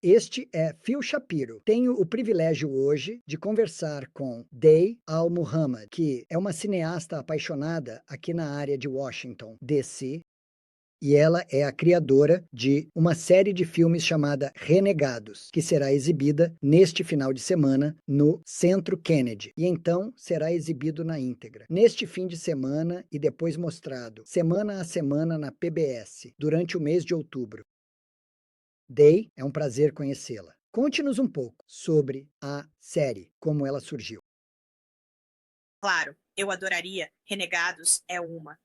Este é Phil Shapiro. Tenho o privilégio hoje de conversar com Day Al-Muhammad, que é uma cineasta apaixonada aqui na área de Washington, D.C., e ela é a criadora de uma série de filmes chamada Renegados, que será exibida neste final de semana no Centro Kennedy, e então será exibido na íntegra. Neste fim de semana e depois mostrado semana a semana na PBS, durante o mês de outubro. Day, é um prazer conhecê-la. Conte-nos um pouco sobre a série, como ela surgiu. Claro, eu adoraria. Renegados é uma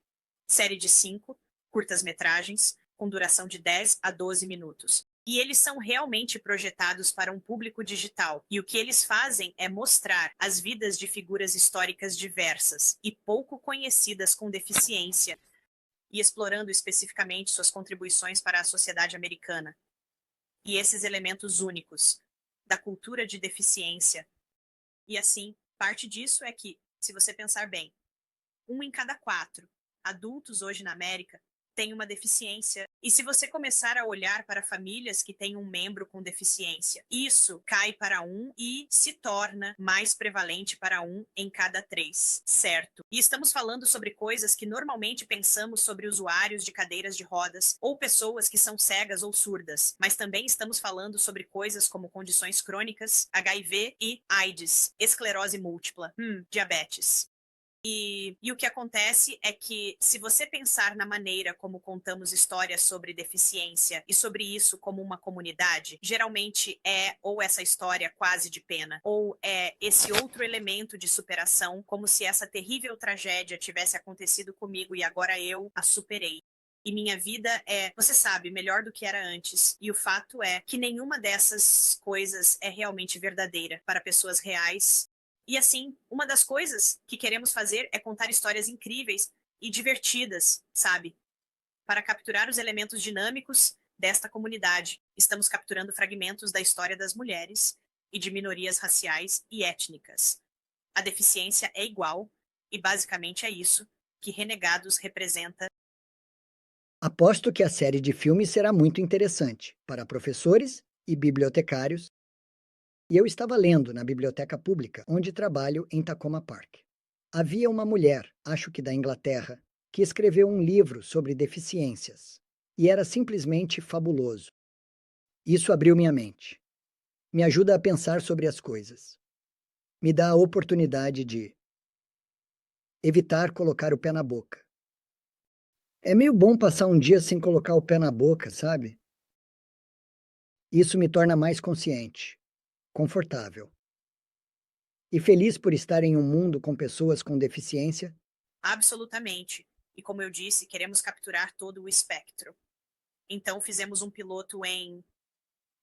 série de 5 curtas-metragens com duração de 10 a 12 minutos. E eles são realmente projetados para um público digital. E o que eles fazem é mostrar as vidas de figuras históricas diversas e pouco conhecidas com deficiência, e explorando especificamente suas contribuições para a sociedade americana. E esses elementos únicos da cultura de deficiência. E assim, parte disso é que, se você pensar bem, 1 em cada 4 adultos hoje na América tem uma deficiência. E se você começar a olhar para famílias que têm um membro com deficiência, isso cai para 1 e se torna mais prevalente para 1 em cada 3, certo? E estamos falando sobre coisas que normalmente pensamos sobre usuários de cadeiras de rodas ou pessoas que são cegas ou surdas, mas também estamos falando sobre coisas como condições crônicas, HIV e AIDS, esclerose múltipla, diabetes. E o que acontece é que, se você pensar na maneira como contamos histórias sobre deficiência e sobre isso como uma comunidade, geralmente é ou essa história quase de pena, ou é esse outro elemento de superação, como se essa terrível tragédia tivesse acontecido comigo e agora eu a superei. E minha vida é, você sabe, melhor do que era antes. E o fato é que nenhuma dessas coisas é realmente verdadeira para pessoas reais. E assim, uma das coisas que queremos fazer é contar histórias incríveis e divertidas, sabe? Para capturar os elementos dinâmicos desta comunidade, estamos capturando fragmentos da história das mulheres e de minorias raciais e étnicas. A deficiência é igual, e basicamente é isso que Renegados representa. Aposto que a série de filmes será muito interessante para professores e bibliotecários, e eu estava lendo na biblioteca pública, onde trabalho em Tacoma Park. Havia uma mulher, acho que da Inglaterra, que escreveu um livro sobre deficiências, e era simplesmente fabuloso. Isso abriu minha mente. Me ajuda a pensar sobre as coisas. Me dá a oportunidade de evitar colocar o pé na boca. É meio bom passar um dia sem colocar o pé na boca, sabe? Isso me torna mais consciente, confortável e feliz por estar em um mundo com pessoas com deficiência. Absolutamente. E como eu disse, queremos capturar todo o espectro. Então fizemos um piloto em,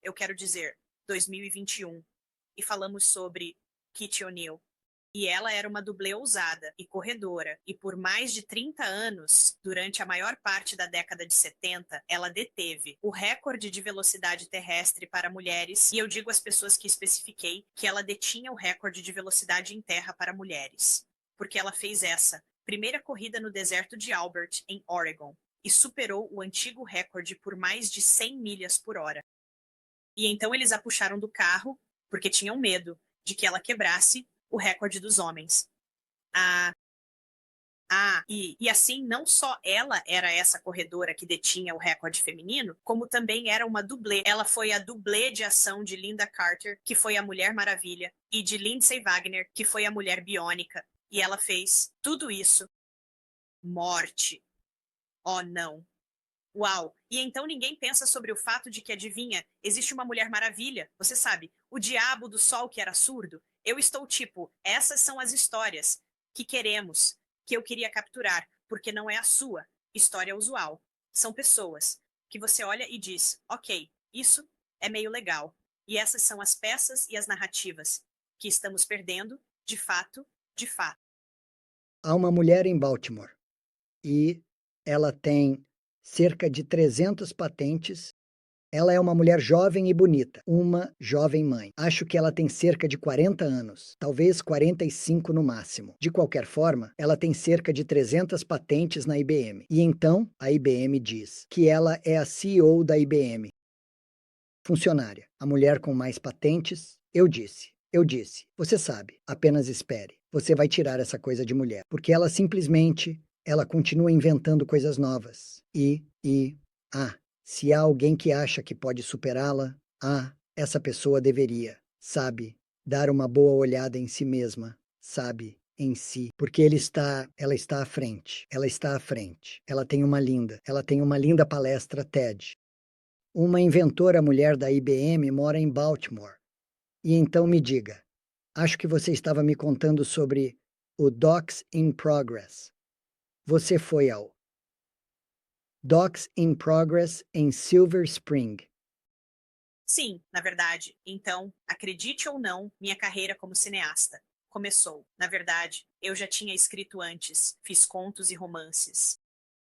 eu quero dizer, 2021, e falamos sobre Kitty O'Neill. E ela era uma dublê ousada e corredora, e por mais de 30 anos, durante a maior parte da década de 70, ela deteve o recorde de velocidade terrestre para mulheres, e eu digo às pessoas que especifiquei que ela detinha o recorde de velocidade em terra para mulheres, porque ela fez essa primeira corrida no deserto de Albert, em Oregon, e superou o antigo recorde por mais de 100 milhas por hora. E então eles a puxaram do carro, porque tinham medo de que ela quebrasse o recorde dos homens. Ah, e assim, não só ela era essa corredora que detinha o recorde feminino, como também era uma dublê. Ela foi a dublê de ação de Linda Carter, que foi a Mulher Maravilha, e de Lindsay Wagner, que foi a Mulher Biônica. E ela fez tudo isso. Morte. Oh, não. Uau! E então ninguém pensa sobre o fato de que, adivinha, existe uma Mulher Maravilha, você sabe, o diabo do sol que era surdo. Eu estou tipo, essas são as histórias que queremos, que eu queria capturar, porque não é a sua história usual. São pessoas que você olha e diz, ok, isso é meio legal. E essas são as peças e as narrativas que estamos perdendo, de fato, de fato. Há uma mulher em Baltimore e ela tem cerca de 300 patentes. Ela é uma mulher jovem e bonita, uma jovem mãe. Acho que ela tem cerca de 40 anos, talvez 45 no máximo. De qualquer forma, ela tem cerca de 300 patentes na IBM. E então, a IBM diz que ela é a CEO da IBM. Funcionária, a mulher com mais patentes, eu disse, você sabe, apenas espere. Você vai tirar essa coisa de mulher, porque ela continua inventando coisas novas. Se há alguém que acha que pode superá-la, essa pessoa deveria, sabe, dar uma boa olhada em si mesma, sabe, em si, porque ela está à frente, ela está à frente. Ela tem uma linda palestra TED. Uma inventora mulher da IBM mora em Baltimore. E então me diga, acho que você estava me contando sobre o Docs in Progress. Você foi ao Docs in Progress em Silver Spring. Sim, na verdade. Então, acredite ou não, minha carreira como cineasta começou. Na verdade, eu já tinha escrito antes, fiz contos e romances.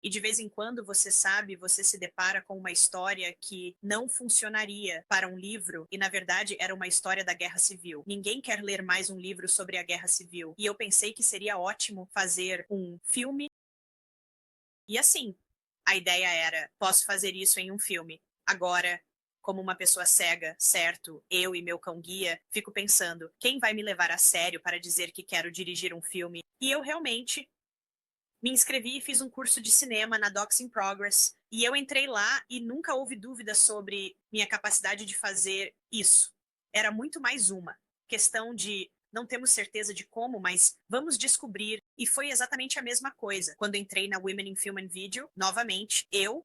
E de vez em quando, você sabe, você se depara com uma história que não funcionaria para um livro e, na verdade, era uma história da Guerra Civil. Ninguém quer ler mais um livro sobre a Guerra Civil. E eu pensei que seria ótimo fazer um filme. E assim, a ideia era: posso fazer isso em um filme. Agora, como uma pessoa cega, certo, eu e meu cão-guia, fico pensando: quem vai me levar a sério para dizer que quero dirigir um filme? E eu realmente me inscrevi e fiz um curso de cinema na Docs in Progress. E eu entrei lá e nunca houve dúvida sobre minha capacidade de fazer isso. Era muito mais uma questão de não temos certeza de como, mas vamos descobrir. E foi exatamente a mesma coisa. Quando entrei na Women in Film and Video, novamente, eu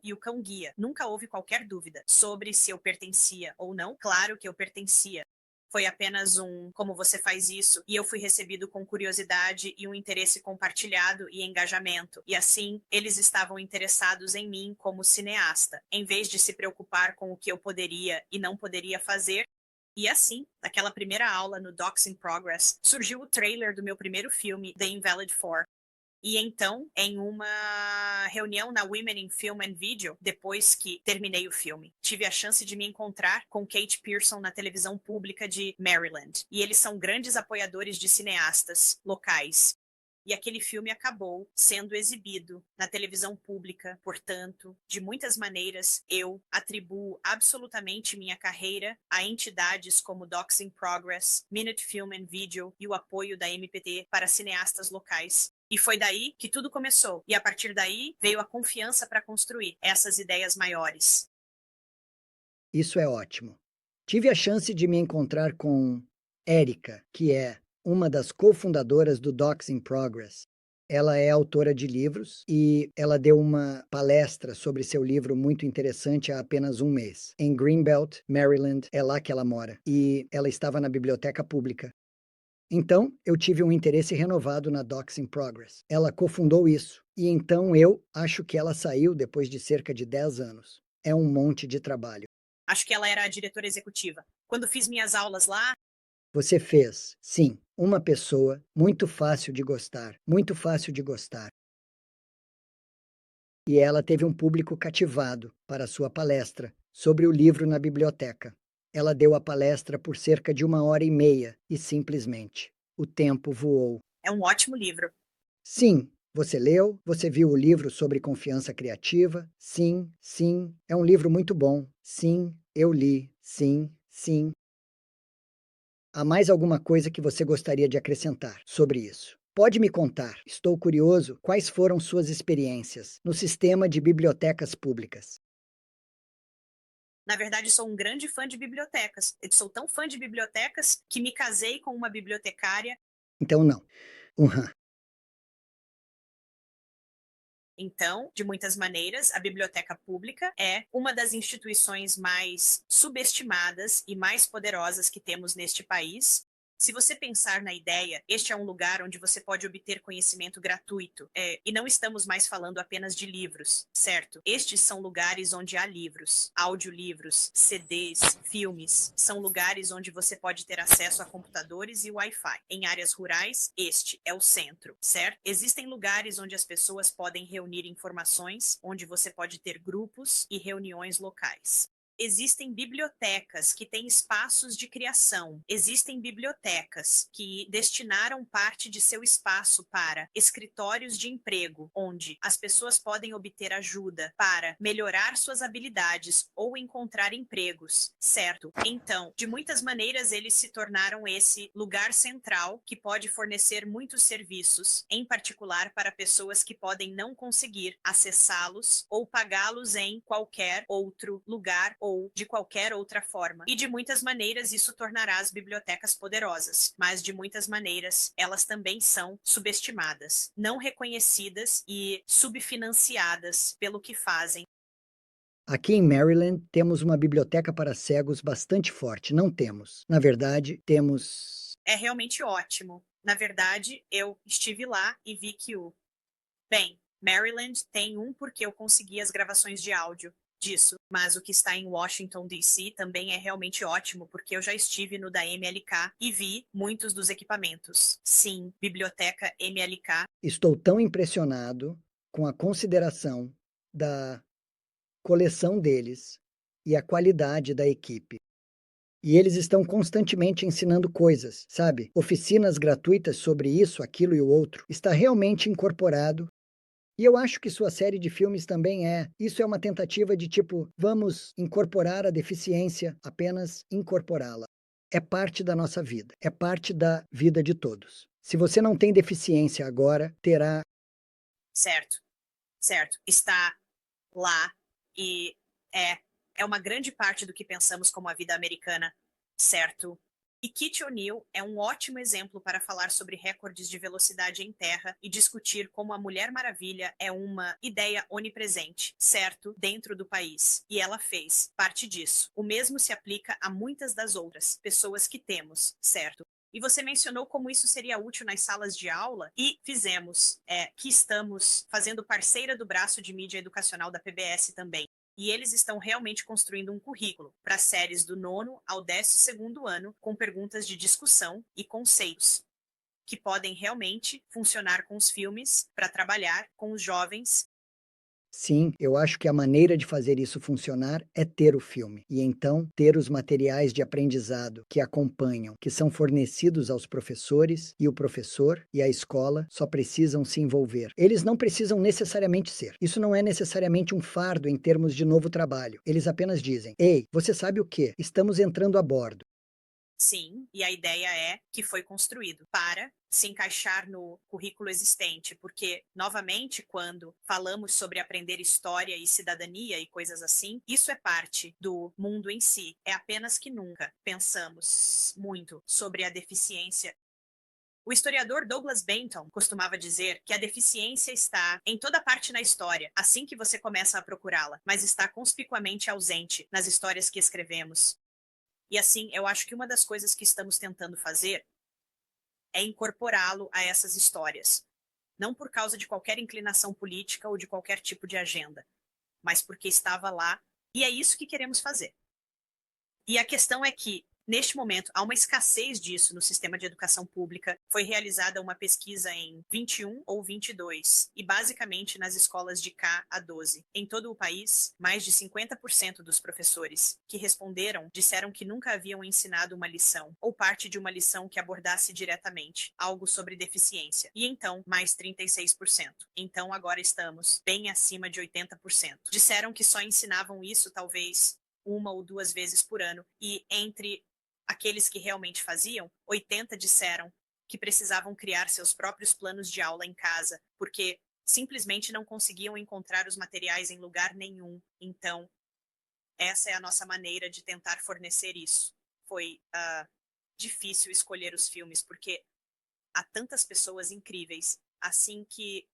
e o cão-guia. Nunca houve qualquer dúvida sobre se eu pertencia ou não. Claro que eu pertencia. Foi apenas um como você faz isso, e eu fui recebido com curiosidade e um interesse compartilhado e engajamento. E assim, eles estavam interessados em mim como cineasta, em vez de se preocupar com o que eu poderia e não poderia fazer. E assim, naquela primeira aula no Docs in Progress, surgiu o trailer do meu primeiro filme, The Invalid Four. E então, em uma reunião na Women in Film and Video, depois que terminei o filme, tive a chance de me encontrar com Kate Pearson na televisão pública de Maryland. E eles são grandes apoiadores de cineastas locais. E aquele filme acabou sendo exibido na televisão pública. Portanto, de muitas maneiras, eu atribuo absolutamente minha carreira a entidades como Docs in Progress, Minute Film and Video e o apoio da MPT para cineastas locais. E foi daí que tudo começou. E a partir daí veio a confiança para construir essas ideias maiores. Isso é ótimo. Tive a chance de me encontrar com Erika, que é uma das cofundadoras do Docs in Progress. Ela é autora de livros e ela deu uma palestra sobre seu livro muito interessante há apenas um mês. Em Greenbelt, Maryland, é lá que ela mora. E ela estava na biblioteca pública. Então, eu tive um interesse renovado na Docs in Progress. Ela cofundou isso. E então eu acho que ela saiu depois de cerca de 10 anos. É um monte de trabalho. Acho que ela era a diretora executiva. Quando fiz minhas aulas lá, Você fez, sim, uma pessoa muito fácil de gostar, muito fácil de gostar. E ela teve um público cativado para sua palestra sobre o livro na biblioteca. Ela deu a palestra por cerca de 1 hora e meia e simplesmente o tempo voou. é um ótimo livro. Sim, você leu, você viu o livro sobre confiança criativa? Sim, sim, é um livro muito bom. Sim, eu li. Sim, sim. Há mais alguma coisa que você gostaria de acrescentar sobre isso? Pode me contar, estou curioso, quais foram suas experiências no sistema de bibliotecas públicas? Na verdade, sou um grande fã de bibliotecas. Eu sou tão fã de bibliotecas que me casei com uma bibliotecária. Então, não. Uhum. Então, de muitas maneiras, a biblioteca pública é uma das instituições mais subestimadas e mais poderosas que temos neste país. Se você pensar na ideia, este é um lugar onde você pode obter conhecimento gratuito. E não estamos mais falando apenas de livros, certo? Estes são lugares onde há livros, audiolivros, CDs, filmes. São lugares onde você pode ter acesso a computadores e Wi-Fi. Em áreas rurais, este é o centro, certo? Existem lugares onde as pessoas podem reunir informações, onde você pode ter grupos e reuniões locais. Existem bibliotecas que têm espaços de criação. Existem bibliotecas que destinaram parte de seu espaço para escritórios de emprego, onde as pessoas podem obter ajuda para melhorar suas habilidades ou encontrar empregos, certo? Então, de muitas maneiras, eles se tornaram esse lugar central que pode fornecer muitos serviços, em particular para pessoas que podem não conseguir acessá-los ou pagá-los em qualquer outro lugar ou de qualquer outra forma. E de muitas maneiras isso tornará as bibliotecas poderosas, mas de muitas maneiras elas também são subestimadas, não reconhecidas e subfinanciadas pelo que fazem. Aqui em Maryland, temos uma biblioteca para cegos bastante forte. Não temos. Na verdade, temos. É realmente ótimo. Na verdade, eu estive lá e vi que bem, Maryland tem um porque eu consegui as gravações de áudio disso, mas o que está em Washington, D.C. também é realmente ótimo, porque eu já estive no da MLK e vi muitos dos equipamentos. Sim, biblioteca MLK. Estou tão impressionado com a consideração da coleção deles e a qualidade da equipe. E eles estão constantemente ensinando coisas, sabe? Oficinas gratuitas sobre isso, aquilo e o outro. Está realmente incorporado. E eu acho que sua série de filmes também é. Isso é uma tentativa de tipo, vamos incorporar a deficiência, apenas incorporá-la. É parte da nossa vida, é parte da vida de todos. Se você não tem deficiência agora, terá. Certo, certo. Está lá e é, é uma grande parte do que pensamos como a vida americana, certo? E Kit O'Neill é um ótimo exemplo para falar sobre recordes de velocidade em terra e discutir como a Mulher Maravilha é uma ideia onipresente, certo, dentro do país. E ela fez parte disso. O mesmo se aplica a muitas das outras pessoas que temos, certo? E você mencionou como isso seria útil nas salas de aula e fizemos, que estamos fazendo parceira do braço de mídia educacional da PBS também. E eles estão realmente construindo um currículo para séries do 9º ao 12º ano com perguntas de discussão e conceitos que podem realmente funcionar com os filmes para trabalhar com os jovens. Sim, eu acho que a maneira de fazer isso funcionar é ter o filme. E então ter os materiais de aprendizado que acompanham, que são fornecidos aos professores, e o professor e a escola só precisam se envolver. Eles não precisam necessariamente ser. Isso não é necessariamente um fardo em termos de novo trabalho. Eles apenas dizem: "Ei, você sabe o quê? Estamos entrando a bordo." Sim, e a ideia é que foi construído para se encaixar no currículo existente, porque, novamente, quando falamos sobre aprender história e cidadania e coisas assim, isso é parte do mundo em si. É apenas que nunca pensamos muito sobre a deficiência. O historiador Douglas Benton costumava dizer que a deficiência está em toda parte na história, assim que você começa a procurá-la, mas está conspicuamente ausente nas histórias que escrevemos. E assim, eu acho que uma das coisas que estamos tentando fazer é incorporá-lo a essas histórias. Não por causa de qualquer inclinação política ou de qualquer tipo de agenda, mas porque estava lá e é isso que queremos fazer. E a questão é que, neste momento, há uma escassez disso no sistema de educação pública. Foi realizada uma pesquisa em 21 ou 22, e basicamente nas escolas de K a 12. Em todo o país, mais de 50% dos professores que responderam disseram que nunca haviam ensinado uma lição, ou parte de uma lição que abordasse diretamente algo sobre deficiência. E então, mais 36%. Então agora estamos bem acima de 80%. Disseram que só ensinavam isso, talvez, uma ou duas vezes por ano, e entre aqueles que realmente faziam, 80 disseram que precisavam criar seus próprios planos de aula em casa, porque simplesmente não conseguiam encontrar os materiais em lugar nenhum. Então, essa é a nossa maneira de tentar fornecer isso. Foi difícil escolher os filmes, porque há tantas pessoas incríveis. Assim que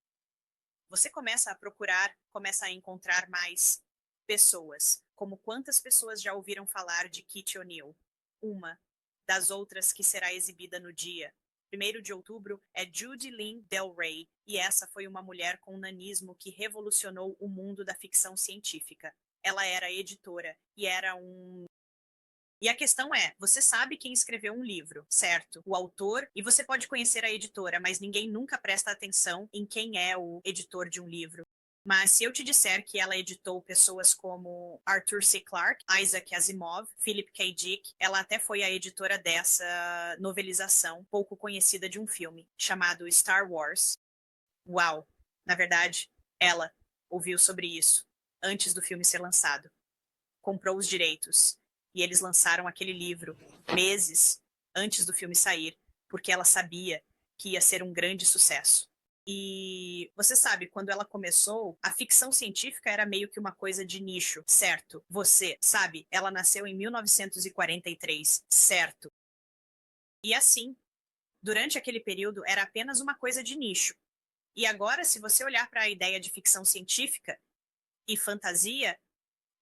você começa a procurar, começa a encontrar mais pessoas. Como quantas pessoas já ouviram falar de Kit O'Neill? Uma das outras que será exibida no dia 1º de outubro é Judy Lynn Del Rey, e essa foi uma mulher com nanismo que revolucionou o mundo da ficção científica. Ela era editora e era e a questão é, você sabe quem escreveu um livro, certo? O autor, e você pode conhecer a editora, mas ninguém nunca presta atenção em quem é o editor de um livro. Mas se eu te disser que ela editou pessoas como Arthur C. Clarke, Isaac Asimov, Philip K. Dick, ela até foi a editora dessa novelização pouco conhecida de um filme chamado Star Wars. Uau! Na verdade, ela ouviu sobre isso antes do filme ser lançado. Comprou os direitos e eles lançaram aquele livro meses antes do filme sair, porque ela sabia que ia ser um grande sucesso. E você sabe, quando ela começou, a ficção científica era meio que uma coisa de nicho, certo? Você sabe, ela nasceu em 1943, certo? E assim, durante aquele período era apenas uma coisa de nicho. E agora, se você olhar para a ideia de ficção científica e fantasia,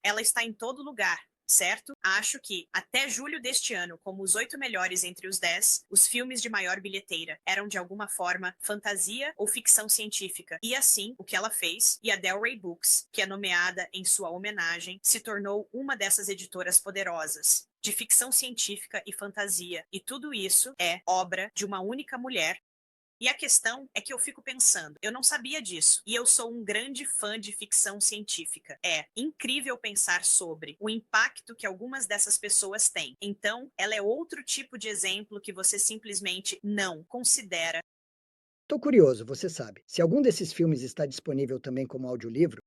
ela está em todo lugar, certo? Acho que, até julho deste ano, como os 8 melhores entre os 10, os filmes de maior bilheteira eram de alguma forma fantasia ou ficção científica. E assim, o que ela fez, e a Del Rey Books, que é nomeada em sua homenagem, se tornou uma dessas editoras poderosas de ficção científica e fantasia. E tudo isso é obra de uma única mulher. E a questão é que eu fico pensando, eu não sabia disso, e eu sou um grande fã de ficção científica. É incrível pensar sobre o impacto que algumas dessas pessoas têm. Então, ela é outro tipo de exemplo que você simplesmente não considera. Tô curioso, você sabe. Se algum desses filmes está disponível também como audiolivro,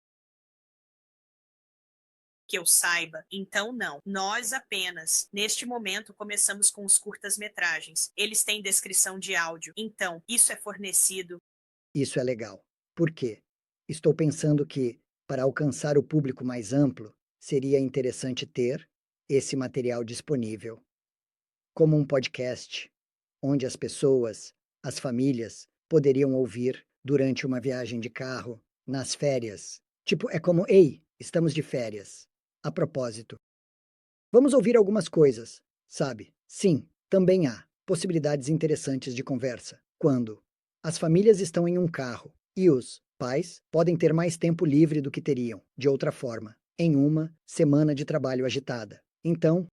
Que eu saiba, então não. Nós apenas, neste momento, começamos com os curtas-metragens. Eles têm descrição de áudio, então isso é fornecido. isso é legal. Por quê? Estou pensando que, para alcançar o público mais amplo, seria interessante ter esse material disponível, como um podcast, onde as pessoas, as famílias, poderiam ouvir durante uma viagem de carro, nas férias. Tipo, é como, ei, estamos de férias. A propósito, vamos ouvir algumas coisas, sabe? Sim, também há possibilidades interessantes de conversa. Quando as famílias estão em um carro e os pais podem ter mais tempo livre do que teriam, de outra forma, em uma semana de trabalho agitada. Então,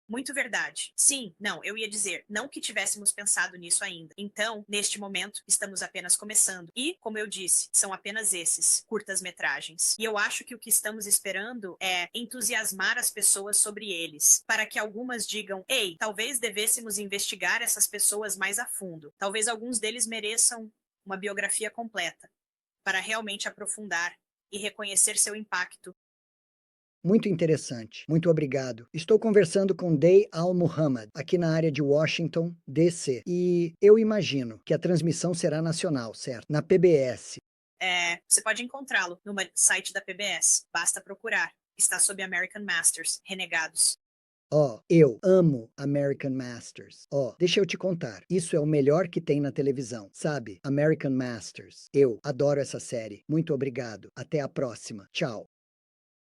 Muito verdade. Sim, não, eu ia dizer, não que tivéssemos pensado nisso ainda. Então, neste momento, estamos apenas começando. E, como eu disse, são apenas esses curtas-metragens. E eu acho que o que estamos esperando é entusiasmar as pessoas sobre eles, para que algumas digam: ei, talvez devêssemos investigar essas pessoas mais a fundo. Talvez alguns deles mereçam uma biografia completa, para realmente aprofundar e reconhecer seu impacto. muito interessante. Muito obrigado. Estou conversando com Day Al-Muhammad, aqui na área de Washington, D.C. E eu imagino que a transmissão será nacional, certo? Na PBS. Você pode encontrá-lo no site da PBS. Basta procurar. Está sob American Masters, Renegados. Ó, eu amo American Masters. Ó, deixa eu te contar. Isso é o melhor que tem na televisão, sabe? American Masters. Eu adoro essa série. Muito obrigado. Até a próxima. Tchau.